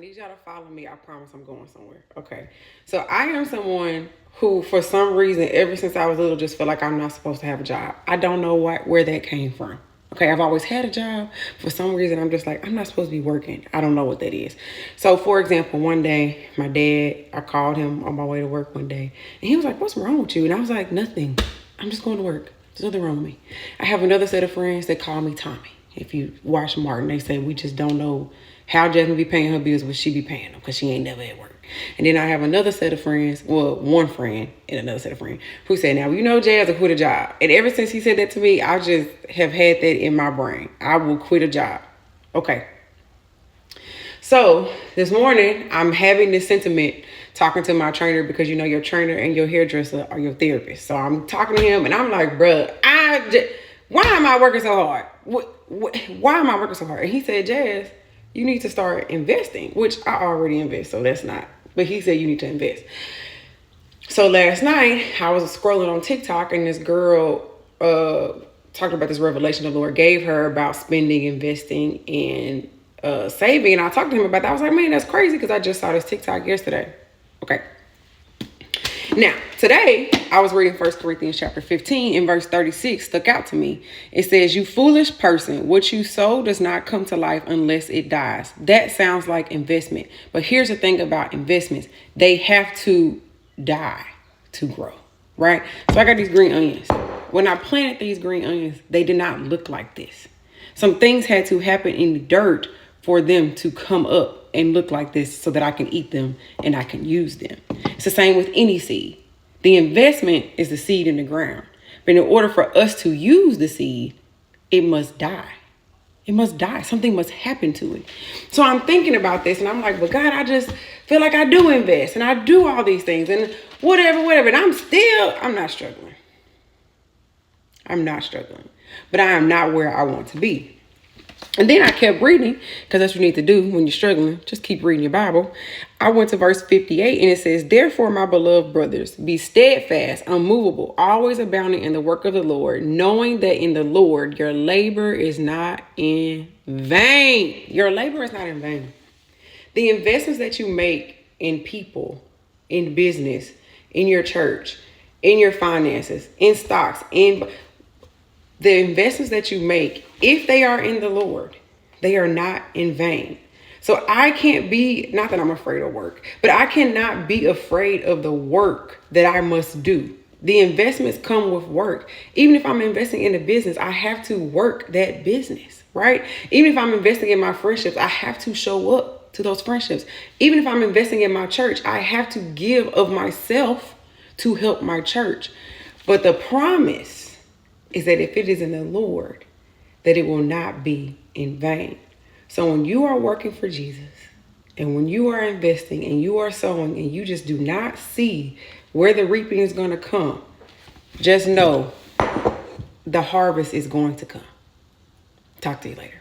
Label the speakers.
Speaker 1: need y'all to follow me. I promise I'm going somewhere. Okay. So I am someone who, for some reason, ever since I was little, just feel like I'm not supposed to have a job. I don't know where that came from. Okay, I've always had a job. For some reason, I'm just like, I'm not supposed to be working. I don't know what that is. So, for example, one day, my dad, I called him on my way to work one day, and he was like, what's wrong with you? And I was like, nothing. I'm just going to work. There's nothing wrong with me. I have another set of friends that call me Tommy. If you watch Martin, they say we just don't know how Jasmine be paying her bills, but she be paying them because she ain't never at work. And then I have another set of friends, well, one friend and another set of friends who said, now, you know, Jazz will quit a job. And ever since he said that to me, I just have had that in my brain. I will quit a job. Okay. So this morning, I'm having this sentiment talking to my trainer because, you know, your trainer and your hairdresser are your therapist. So I'm talking to him and I'm like, bruh, why am I working so hard? Why am I working so hard? And he said, Jazz, you need to start investing, which I already invest. So that's not, but he said you need to invest. So last night I was scrolling on TikTok and this girl talked about this revelation the Lord gave her about spending, investing, and saving. And I talked to him about that. I was like, man, that's crazy because I just saw this TikTok yesterday. Okay. Now, today, I was reading 1 Corinthians chapter 15 and verse 36 stuck out to me. It says, you foolish person, what you sow does not come to life unless it dies. That sounds like investment. But here's the thing about investments. They have to die to grow, right? So I got these green onions. When I planted these green onions, they did not look like this. Some things had to happen in the dirt for them to come up and look like this so that I can eat them and I can use them. It's the same with any seed. The investment is the seed in the ground. But in order for us to use the seed, it must die. It must die. Something must happen to it. So I'm thinking about this and I'm like, well, God, I just feel like I do invest and I do all these things and whatever. And I'm not struggling. I'm not struggling. But I am not where I want to be. And then I kept reading, because that's what you need to do when you're struggling. Just keep reading your Bible. I went to verse 58 and it says, therefore, my beloved brothers, be steadfast, unmovable, always abounding in the work of the Lord, knowing that in the Lord, your labor is not in vain. Your labor is not in vain. The investments that you make in people, in business, in your church, in your finances, in stocks, in the investments that you make, if they are in the Lord, they are not in vain. So I can't be, not that I'm afraid of work, but I cannot be afraid of the work that I must do. The investments come with work. Even if I'm investing in a business, I have to work that business, right? Even if I'm investing in my friendships, I have to show up to those friendships. Even if I'm investing in my church, I have to give of myself to help my church. But the promise is that if it is in the Lord, that it will not be in vain. So when you are working for Jesus and when you are investing and you are sowing and you just do not see where the reaping is going to come, just know the harvest is going to come. Talk to you later.